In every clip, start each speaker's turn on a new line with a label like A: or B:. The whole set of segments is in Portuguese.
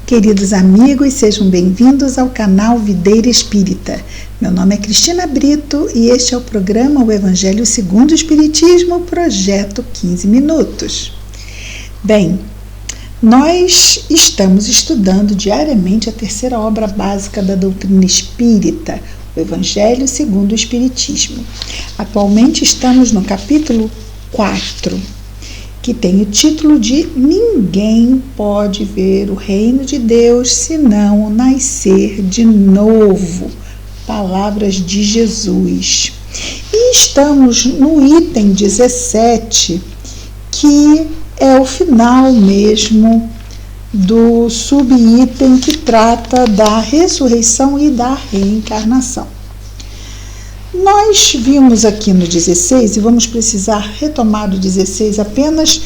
A: Queridos amigos, sejam bem-vindos ao canal Videira Espírita. Meu nome é Cristina Brito e este é o programa O Evangelho segundo o Espiritismo, projeto 15 minutos. Bem, nós estamos estudando diariamente a terceira obra básica da doutrina espírita, o Evangelho segundo o Espiritismo. Atualmente estamos no capítulo 4. que tem o título de Ninguém pode ver o reino de Deus senão nascer de novo. Palavras de Jesus. E estamos no item 17, que é o final mesmo do subitem que trata da ressurreição e da reencarnação. Nós vimos aqui no 16, e vamos precisar retomar do 16 apenas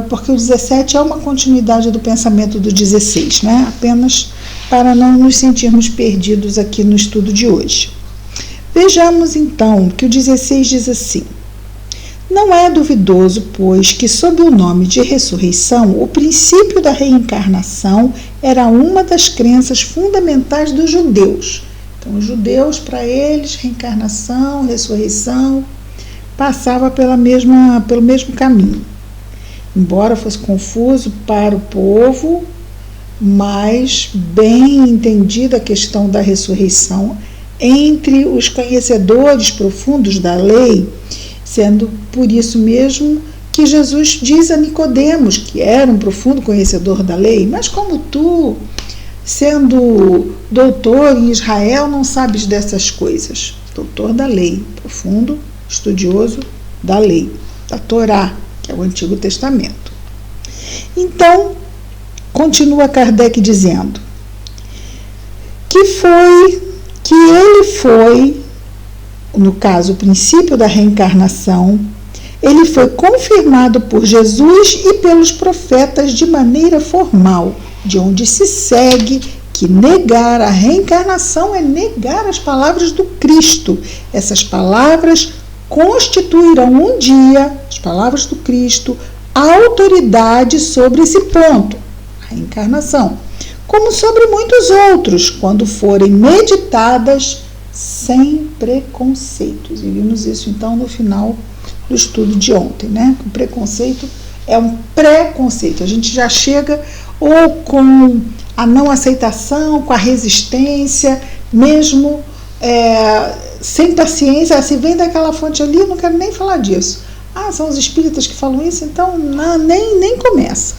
A: porque o 17 é uma continuidade do pensamento do 16, né? Apenas para não nos sentirmos perdidos aqui no estudo de hoje. Vejamos então que o 16 diz assim: não é duvidoso, pois, que sob o nome de ressurreição, o princípio da reencarnação era uma das crenças fundamentais dos judeus. Então, os judeus, para eles, reencarnação, ressurreição, passava pelo mesmo caminho. Embora fosse confuso para o povo, mas bem entendida a questão da ressurreição entre os conhecedores profundos da lei, sendo por isso mesmo que Jesus diz a Nicodemos, que era um profundo conhecedor da lei, mas como tu, sendo doutor em Israel, não sabes dessas coisas. Doutor da lei, profundo estudioso da lei, da Torá, que é o Antigo Testamento. Então, continua Kardec dizendo que ele foi, no caso, o princípio da reencarnação, ele foi confirmado por Jesus e pelos profetas de maneira formal, de onde se segue que negar a reencarnação é negar as palavras do Cristo. Essas palavras constituirão um dia, as palavras do Cristo, a autoridade sobre esse ponto, a reencarnação, como sobre muitos outros, quando forem meditadas sem preconceitos. E vimos isso então no final do estudo de ontem, né? O preconceito é um preconceito. A gente já chega ou com a não aceitação, com a resistência, mesmo sem paciência. Se vem daquela fonte ali, eu não quero nem falar disso. São os espíritas que falam isso, então nem começa.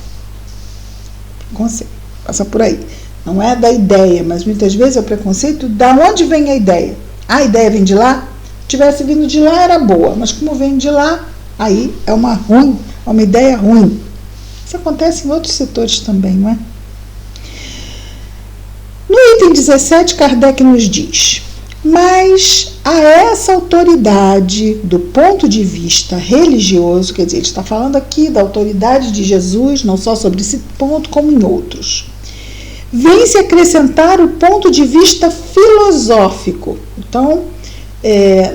A: Preconceito, passa por aí. Não é da ideia, mas muitas vezes é o preconceito. Da onde vem a ideia? A ideia vem de lá? Se tivesse vindo de lá, era boa, mas como vem de lá, aí é uma ideia ruim. Isso acontece em outros setores também, não é? No item 17, Kardec nos diz: mas a essa autoridade do ponto de vista religioso, quer dizer, ele está falando aqui da autoridade de Jesus, não só sobre esse ponto, como em outros, vem-se acrescentar o ponto de vista filosófico. Então,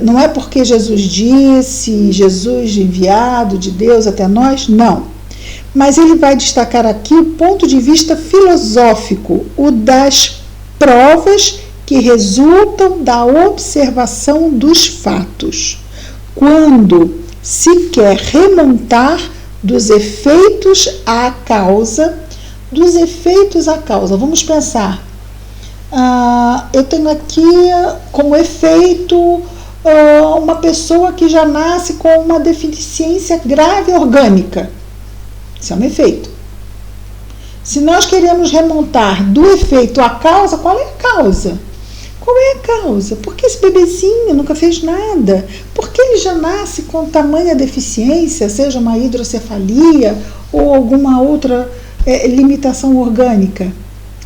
A: não é porque Jesus disse, Jesus enviado de Deus até nós, não. Mas ele vai destacar aqui o ponto de vista filosófico, o das provas que resultam da observação dos fatos, quando se quer remontar dos efeitos à causa. Vamos pensar. Eu tenho aqui como efeito uma pessoa que já nasce com uma deficiência grave orgânica. Isso é um efeito. Se nós queremos remontar do efeito à causa, qual é a causa? Por que esse bebezinho nunca fez nada? Por que ele já nasce com tamanha deficiência, seja uma hidrocefalia ou alguma outra limitação orgânica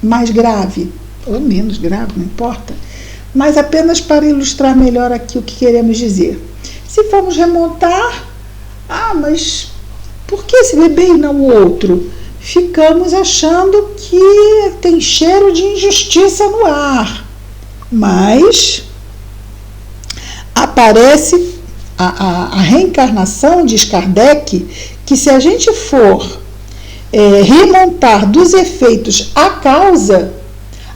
A: mais grave? Ou menos grave, não importa. Mas apenas para ilustrar melhor aqui o que queremos dizer. Se formos remontar, mas por que esse bebê e não o outro? Ficamos achando que tem cheiro de injustiça no ar. Mas aparece a reencarnação, diz Kardec, que se a gente for remontar dos efeitos à causa,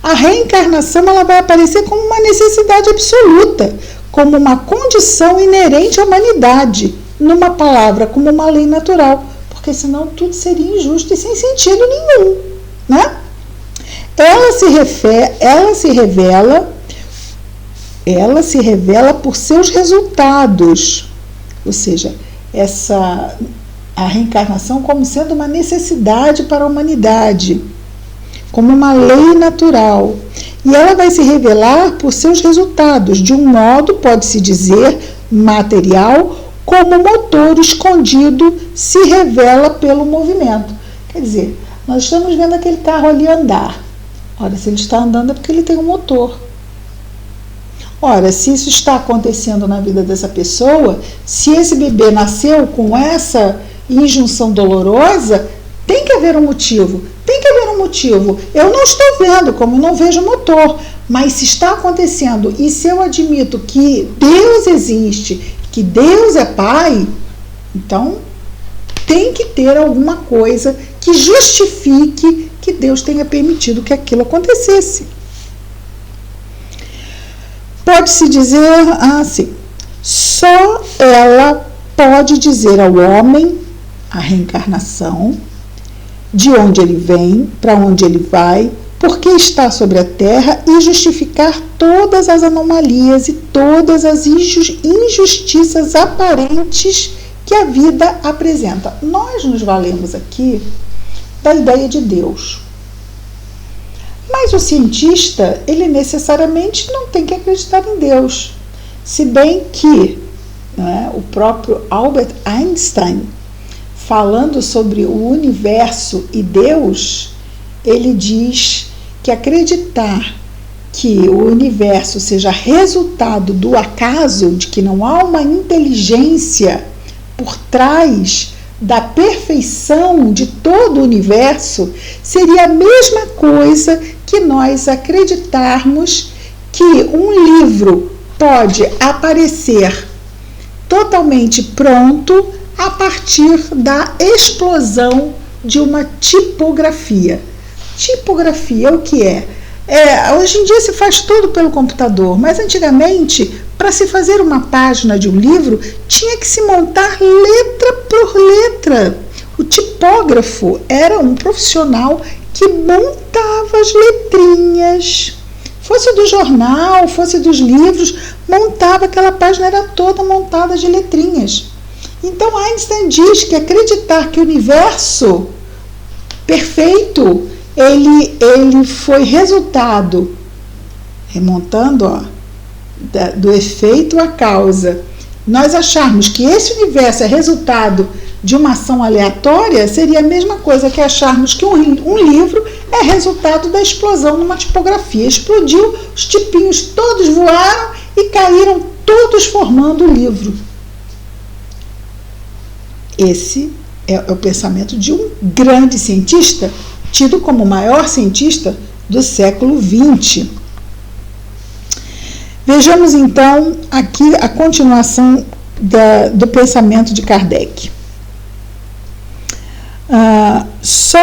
A: a reencarnação ela vai aparecer como uma necessidade absoluta, como uma condição inerente à humanidade, numa palavra, como uma lei natural, porque senão tudo seria injusto e sem sentido nenhum, né? Ela se revela por seus resultados, ou seja, a reencarnação como sendo uma necessidade para a humanidade, como uma lei natural. E ela vai se revelar por seus resultados, de um modo, pode-se dizer, material, como o motor escondido se revela pelo movimento. Quer dizer, nós estamos vendo aquele carro ali andar. Ora, se ele está andando é porque ele tem um motor. Ora, se isso está acontecendo na vida dessa pessoa, se esse bebê nasceu com essa injunção dolorosa, tem que haver um motivo. Tem que haver um motivo. Eu não estou vendo, como eu não vejo motor, mas se está acontecendo e se eu admito que Deus existe, que Deus é Pai, então tem que ter alguma coisa que justifique que Deus tenha permitido que aquilo acontecesse. Pode-se dizer assim, só ela pode dizer ao homem a reencarnação, de onde ele vem, para onde ele vai, por que está sobre a terra e justificar todas as anomalias e todas as injustiças aparentes que a vida apresenta. Nós nos valemos aqui da ideia de Deus. Mas o cientista, ele necessariamente não tem que acreditar em Deus. Se bem que, né, o próprio Albert Einstein, falando sobre o universo e Deus, ele diz que acreditar que o universo seja resultado do acaso, de que não há uma inteligência por trás da perfeição de todo o universo, seria a mesma coisa que nós acreditarmos que um livro pode aparecer totalmente pronto a partir da explosão de uma tipografia. Tipografia, o que é? Hoje em dia se faz tudo pelo computador, mas antigamente, para se fazer uma página de um livro, tinha que se montar letra por letra. O tipógrafo era um profissional que montava as letrinhas. Fosse do jornal, fosse dos livros, montava aquela página, era toda montada de letrinhas. Então Einstein diz que acreditar que o universo perfeito, ele foi resultado, remontando do efeito à causa, nós acharmos que esse universo é resultado de uma ação aleatória, seria a mesma coisa que acharmos que um livro é resultado da explosão numa tipografia. Explodiu, os tipinhos todos voaram e caíram todos formando o livro. Esse é o pensamento de um grande cientista, tido como o maior cientista do século XX. Vejamos então aqui a continuação do pensamento de Kardec. Só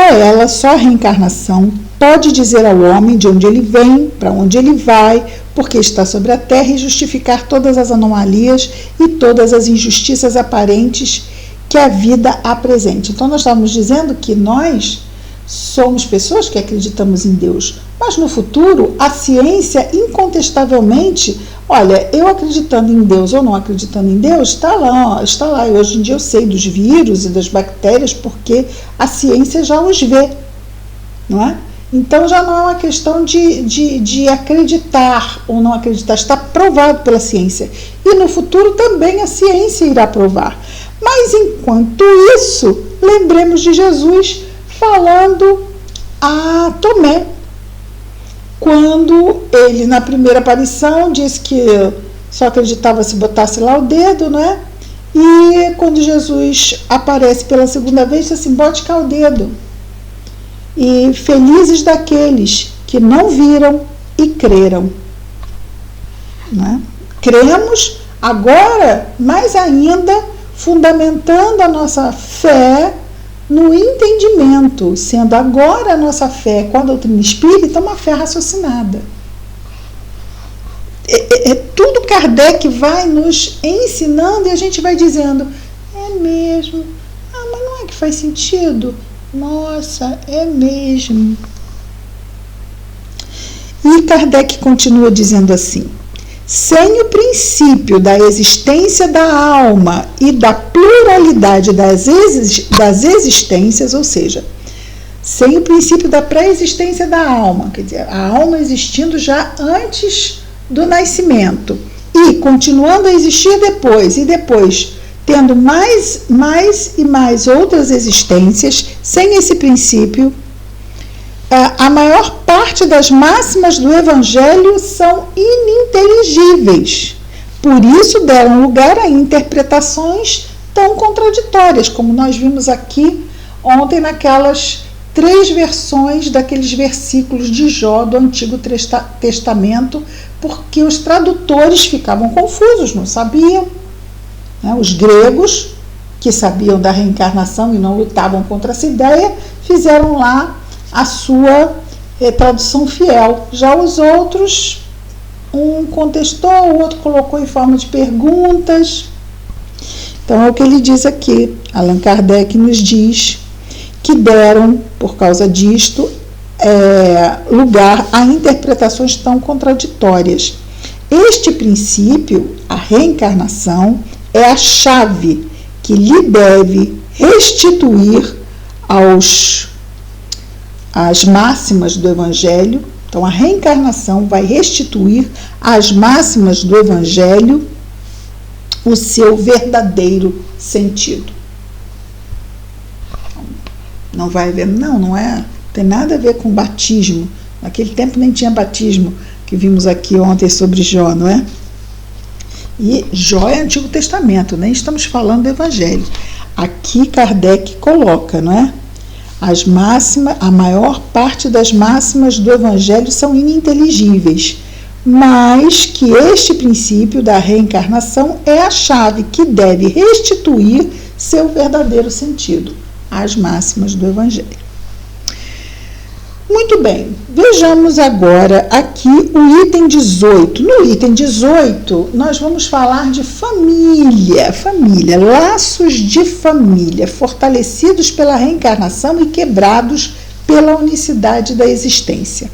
A: a reencarnação, pode dizer ao homem de onde ele vem, para onde ele vai, porque está sobre a terra e justificar todas as anomalias e todas as injustiças aparentes que a vida apresenta. Então, nós estávamos dizendo que nós somos pessoas que acreditamos em Deus, mas no futuro a ciência incontestavelmente, olha, eu acreditando em Deus ou não acreditando em Deus, está lá. E hoje em dia eu sei dos vírus e das bactérias porque a ciência já os vê, não é? Então já não é uma questão de acreditar ou não acreditar, está provado pela ciência. E no futuro também a ciência irá provar. Mas enquanto isso, lembremos de Jesus falando a Tomé, quando ele, na primeira aparição, disse que só acreditava se botasse lá o dedo, né? E quando Jesus aparece pela segunda vez, diz assim, bote cá o dedo. E felizes daqueles que não viram e creram. Né? Cremos, agora, mais ainda, fundamentando a nossa fé no entendimento, sendo agora a nossa fé com a doutrina espírita uma fé raciocinada. Tudo Kardec vai nos ensinando e a gente vai dizendo, é mesmo, mas não é que faz sentido? Nossa, é mesmo. E Kardec continua dizendo assim, sem o princípio da existência da alma e da pluralidade das existências, ou seja, sem o princípio da pré-existência da alma, quer dizer, a alma existindo já antes do nascimento e continuando a existir depois, e depois tendo mais e mais outras existências, sem esse princípio, a maior parte das máximas do Evangelho são ininteligíveis. Por isso deram lugar a interpretações tão contraditórias, como nós vimos aqui ontem naquelas 3 versões daqueles versículos de Jó do Antigo Testamento, porque os tradutores ficavam confusos, não sabiam. Os gregos, que sabiam da reencarnação e não lutavam contra essa ideia, fizeram lá a sua tradução fiel. Já os outros, um contestou, o outro colocou em forma de perguntas. Então é o que ele diz aqui. Allan Kardec nos diz que deram, por causa disto, lugar a interpretações tão contraditórias. Este princípio, a reencarnação, é a chave que lhe deve restituir as máximas do Evangelho. Então, a reencarnação vai restituir às máximas do Evangelho o seu verdadeiro sentido. Não vai haver, não tem nada a ver com batismo. Naquele tempo nem tinha batismo, que vimos aqui ontem sobre Jó, não é? E Jó é Antigo Testamento, nem estamos falando do Evangelho. Aqui Kardec coloca, não é? A maior parte das máximas do Evangelho são ininteligíveis, mas que este princípio da reencarnação é a chave que deve restituir seu verdadeiro sentido às máximas do Evangelho. Muito bem, vejamos agora aqui o item 18. No item 18, nós vamos falar de família, laços de família, fortalecidos pela reencarnação e quebrados pela unicidade da existência.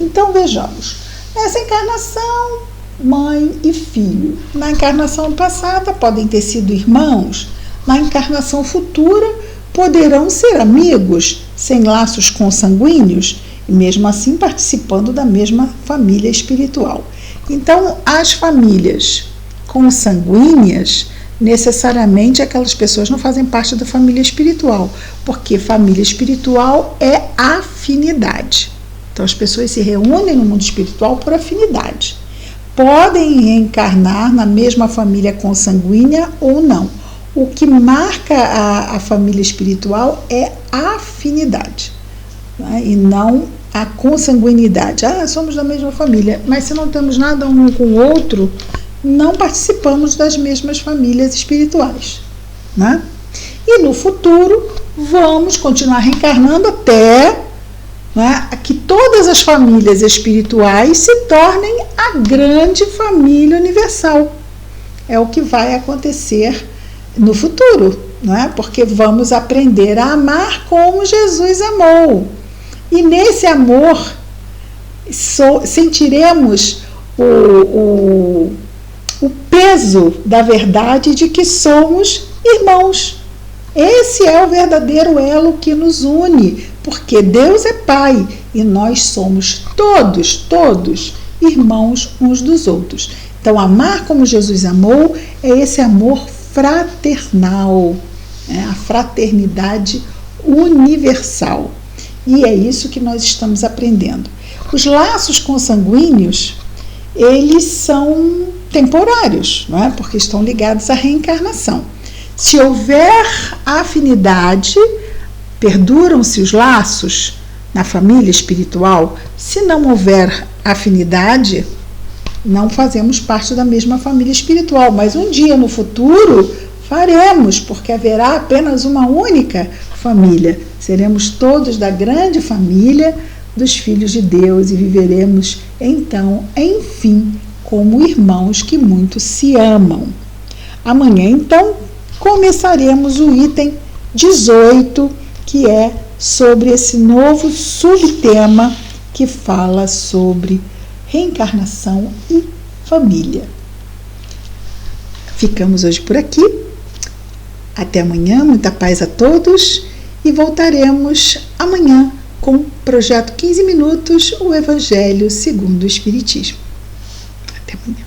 A: Então, vejamos, nessa encarnação, mãe e filho. Na encarnação passada, podem ter sido irmãos. Na encarnação futura, poderão ser amigos, sem laços consanguíneos, e mesmo assim participando da mesma família espiritual. Então, as famílias consanguíneas, necessariamente aquelas pessoas não fazem parte da família espiritual, porque família espiritual é afinidade. Então, as pessoas se reúnem no mundo espiritual por afinidade. Podem reencarnar na mesma família consanguínea ou não. O que marca a família espiritual é a afinidade, né? E não a consanguinidade. Somos da mesma família, mas se não temos nada um com o outro, não participamos das mesmas famílias espirituais, né? E no futuro, vamos continuar reencarnando até, né, que todas as famílias espirituais se tornem a grande família universal. É o que vai acontecer no futuro, não é? Porque vamos aprender a amar como Jesus amou. E nesse amor sentiremos o peso da verdade de que somos irmãos. Esse é o verdadeiro elo que nos une, porque Deus é Pai e nós somos todos irmãos uns dos outros. Então, amar como Jesus amou é esse amor fraternal, a fraternidade universal. E é isso que nós estamos aprendendo. Os laços consanguíneos, eles são temporários, não é? Porque estão ligados à reencarnação. Se houver afinidade, perduram-se os laços na família espiritual. Se não houver afinidade, não fazemos parte da mesma família espiritual, mas um dia no futuro faremos, porque haverá apenas uma única família. Seremos todos da grande família dos filhos de Deus e viveremos, então, enfim, como irmãos que muito se amam. Amanhã, então, começaremos o item 18, que é sobre esse novo subtema que fala sobre reencarnação e família. Ficamos hoje por aqui. Até amanhã, muita paz a todos e voltaremos amanhã com o projeto 15 Minutos, o Evangelho segundo o Espiritismo. Até amanhã.